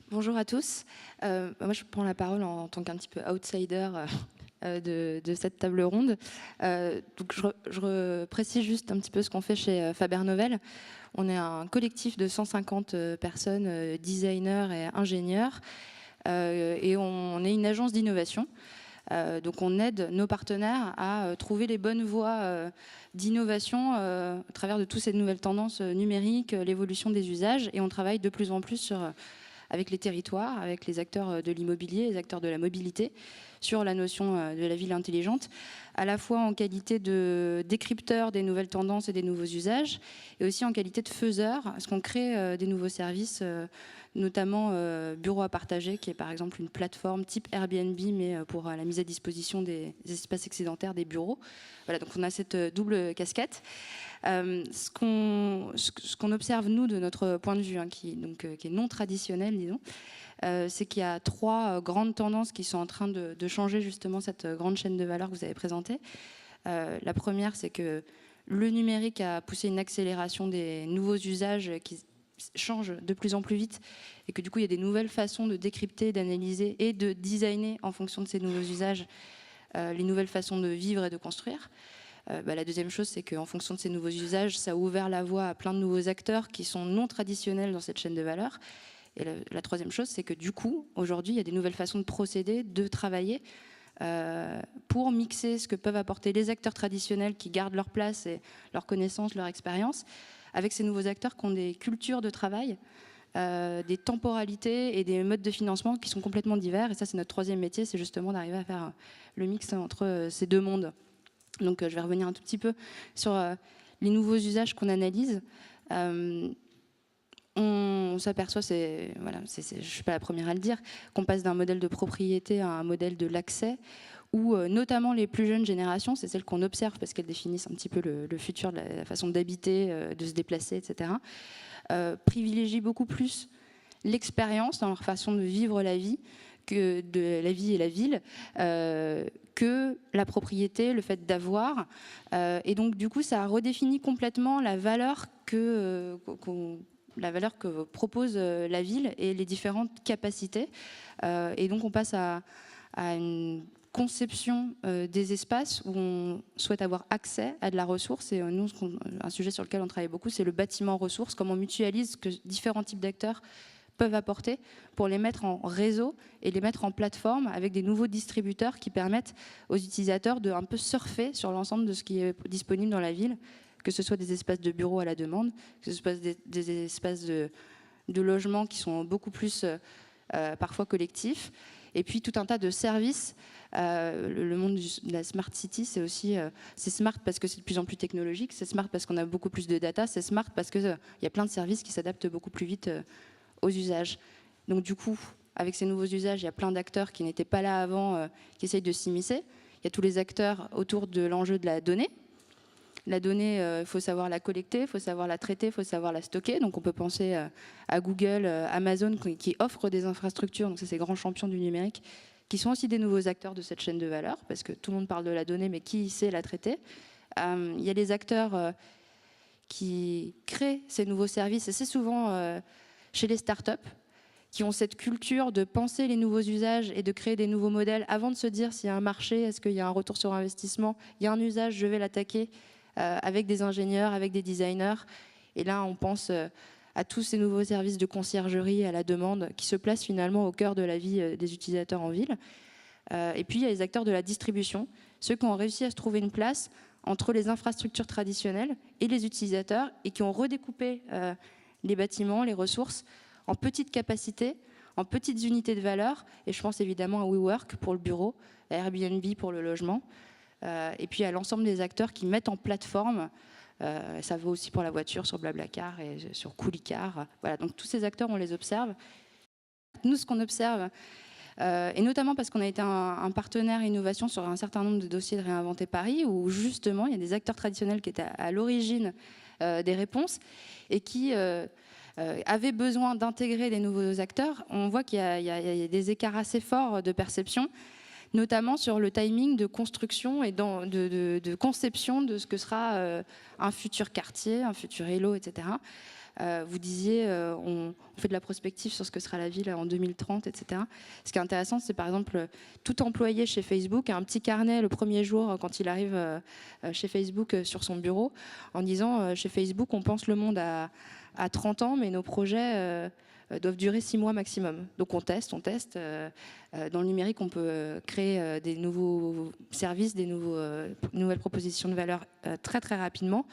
Bonjour à tous. Moi, je prends la parole en tant qu'un petit peu outsider de cette table ronde. Donc, je précise juste un petit peu ce qu'on fait chez Faber Novel. On est un collectif de 150 personnes, designers et ingénieurs, et on est une agence d'innovation. Donc on aide nos partenaires à trouver les bonnes voies d'innovation à travers de toutes ces nouvelles tendances numériques, l'évolution des usages, et on travaille de plus en plus avec les territoires, avec les acteurs de l'immobilier, les acteurs de la mobilité, sur la notion de la ville intelligente, à la fois en qualité de décrypteur des nouvelles tendances et des nouveaux usages, et aussi en qualité de faiseur, parce qu'on crée des nouveaux services, notamment Bureau à partager, qui est par exemple une plateforme type Airbnb, mais pour la mise à disposition des espaces excédentaires des bureaux. Voilà, donc on a cette double casquette. Ce qu'on observe, nous, de notre point de vue, hein, qui est non traditionnel, disons, c'est qu'il y a trois grandes tendances qui sont en train de changer justement cette grande chaîne de valeur que vous avez présentée. La première, c'est que le numérique a poussé une accélération des nouveaux usages qui changent de plus en plus vite, et que du coup, il y a des nouvelles façons de décrypter, d'analyser et de designer en fonction de ces nouveaux usages les nouvelles façons de vivre et de construire. La deuxième chose, c'est qu'en fonction de ces nouveaux usages, ça a ouvert la voie à plein de nouveaux acteurs qui sont non traditionnels dans cette chaîne de valeur. Et la troisième chose, c'est que du coup, aujourd'hui, il y a des nouvelles façons de procéder, de travailler pour mixer ce que peuvent apporter les acteurs traditionnels qui gardent leur place et leur connaissance, leur expérience, avec ces nouveaux acteurs qui ont des cultures de travail, des temporalités et des modes de financement qui sont complètement divers. Et ça, c'est notre troisième métier, c'est justement d'arriver à faire le mix entre ces deux mondes. Donc je vais revenir un tout petit peu sur les nouveaux usages qu'on analyse. On s'aperçoit, voilà, je ne suis pas la première à le dire, qu'on passe d'un modèle de propriété à un modèle de l'accès, où notamment les plus jeunes générations, c'est celles qu'on observe parce qu'elles définissent un petit peu le futur, la façon d'habiter, de se déplacer, etc., privilégient beaucoup plus l'expérience dans leur façon de vivre la vie, que de la vie et la ville, que la propriété, le fait d'avoir. Et donc, du coup, ça redéfinit complètement la valeur que propose la ville et les différentes capacités. Et donc, on passe à une conception des espaces où on souhaite avoir accès à de la ressource. Et nous, un sujet sur lequel on travaille beaucoup, c'est le bâtiment ressource, comment on mutualise ce que différents types d'acteurs peuvent apporter pour les mettre en réseau et les mettre en plateforme avec des nouveaux distributeurs qui permettent aux utilisateurs de un peu surfer sur l'ensemble de ce qui est disponible dans la ville, que ce soit des espaces de bureaux à la demande, que ce soit des espaces de logement qui sont beaucoup plus parfois collectifs, et puis tout un tas de services. Le monde de la smart city, c'est aussi c'est smart parce que c'est de plus en plus technologique, c'est smart parce qu'on a beaucoup plus de data, c'est smart parce qu'il y a plein de services qui s'adaptent beaucoup plus vite aux usages. Donc du coup, avec ces nouveaux usages, il y a plein d'acteurs qui n'étaient pas là avant, qui essayent de s'immiscer. Il y a tous les acteurs autour de l'enjeu de la donnée. La donnée, il faut savoir la collecter, il faut savoir la traiter, il faut savoir la stocker. Donc on peut penser à Google, Amazon, qui offrent des infrastructures, donc c'est ces grands champions du numérique, qui sont aussi des nouveaux acteurs de cette chaîne de valeur, parce que tout le monde parle de la donnée, mais qui sait la traiter? Il y a les acteurs qui créent ces nouveaux services, et c'est souvent chez les startups, qui ont cette culture de penser les nouveaux usages et de créer des nouveaux modèles avant de se dire s'il y a un marché, est-ce qu'il y a un retour sur investissement, il y a un usage, je vais l'attaquer avec des ingénieurs, avec des designers. Et là, on pense à tous ces nouveaux services de conciergerie à la demande qui se placent finalement au cœur de la vie des utilisateurs en ville. Et puis, il y a les acteurs de la distribution, ceux qui ont réussi à se trouver une place entre les infrastructures traditionnelles et les utilisateurs et qui ont redécoupé les bâtiments, les ressources, en petites capacités, en petites unités de valeur. Et je pense évidemment à WeWork pour le bureau, à Airbnb pour le logement, et puis à l'ensemble des acteurs qui mettent en plateforme. Ça vaut aussi pour la voiture sur Blablacar et sur Coolicar. Voilà, donc tous ces acteurs, on les observe. Nous, ce qu'on observe, et notamment parce qu'on a été un partenaire innovation sur un certain nombre de dossiers de Réinventer Paris, où justement, il y a des acteurs traditionnels qui étaient à l'origine des réponses et qui avaient besoin d'intégrer des nouveaux acteurs. On voit qu'il y a des écarts assez forts de perception, notamment sur le timing de construction et de conception de ce que sera un futur quartier, un futur Hello, etc. Vous disiez, on fait de la prospective sur ce que sera la ville en 2030, etc. Ce qui est intéressant, c'est par exemple, tout employé chez Facebook a un petit carnet le premier jour quand il arrive chez Facebook sur son bureau, en disant, chez Facebook, on pense le monde à 30 ans, mais nos projets doivent durer 6 mois maximum. Donc on teste. Dans le numérique, on peut créer des nouveaux services, nouvelles propositions de valeur très très rapidement,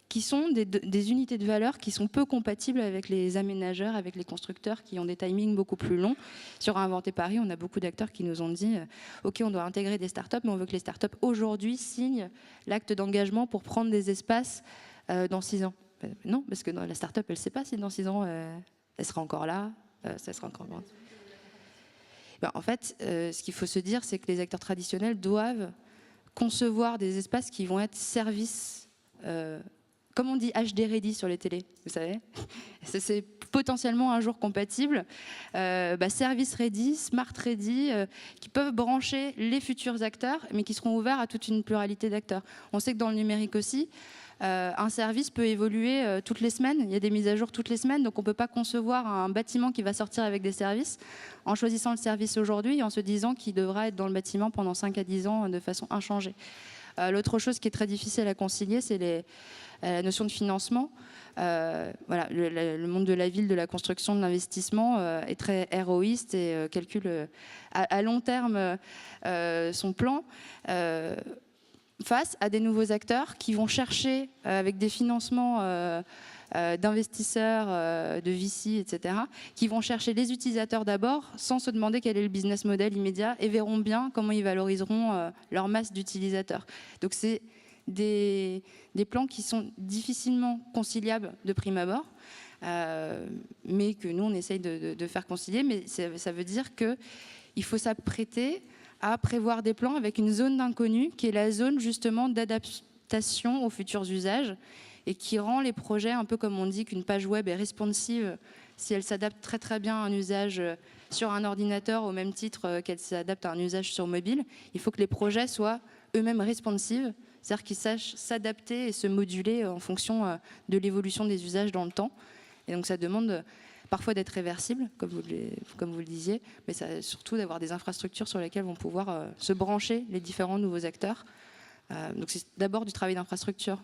qui sont des unités de valeur qui sont peu compatibles avec les aménageurs, avec les constructeurs qui ont des timings beaucoup plus longs. Sur Inventer Paris, on a beaucoup d'acteurs qui nous ont dit OK, on doit intégrer des startups, mais on veut que les startups aujourd'hui signent l'acte d'engagement pour prendre des espaces dans 6 ans. Non, parce que la startup, elle ne sait pas si dans 6 ans, elle sera encore là, ça sera encore loin. En fait, ce qu'il faut se dire, c'est que les acteurs traditionnels doivent concevoir des espaces qui vont être services, comme on dit HD ready sur les télés, vous savez. C'est potentiellement un jour compatible. Service ready, smart ready, qui peuvent brancher les futurs acteurs, mais qui seront ouverts à toute une pluralité d'acteurs. On sait que dans le numérique aussi, un service peut évoluer toutes les semaines. Il y a des mises à jour toutes les semaines, donc on ne peut pas concevoir un bâtiment qui va sortir avec des services en choisissant le service aujourd'hui et en se disant qu'il devra être dans le bâtiment pendant 5 à 10 ans de façon inchangée. L'autre chose qui est très difficile à concilier, c'est la notion de financement. Le monde de la ville, de la construction, de l'investissement est très héroïste et calcule à long terme son plan. Face à des nouveaux acteurs qui vont chercher, avec des financements d'investisseurs, de VC, etc., qui vont chercher les utilisateurs d'abord, sans se demander quel est le business model immédiat, et verront bien comment ils valoriseront leur masse d'utilisateurs. Donc c'est des plans qui sont difficilement conciliables de prime abord, mais que nous, on essaye de faire concilier. Mais ça veut dire qu'il faut s'apprêter à prévoir des plans avec une zone d'inconnu qui est la zone justement d'adaptation aux futurs usages et qui rend les projets un peu comme on dit qu'une page web est responsive si elle s'adapte très très bien à un usage sur un ordinateur au même titre qu'elle s'adapte à un usage sur mobile. Il faut que les projets soient eux-mêmes responsives, c'est-à-dire qu'ils sachent s'adapter et se moduler en fonction de l'évolution des usages dans le temps. Et donc ça demande parfois d'être réversible, comme vous le disiez, mais ça, surtout d'avoir des infrastructures sur lesquelles vont pouvoir se brancher les différents nouveaux acteurs. Donc c'est d'abord du travail d'infrastructure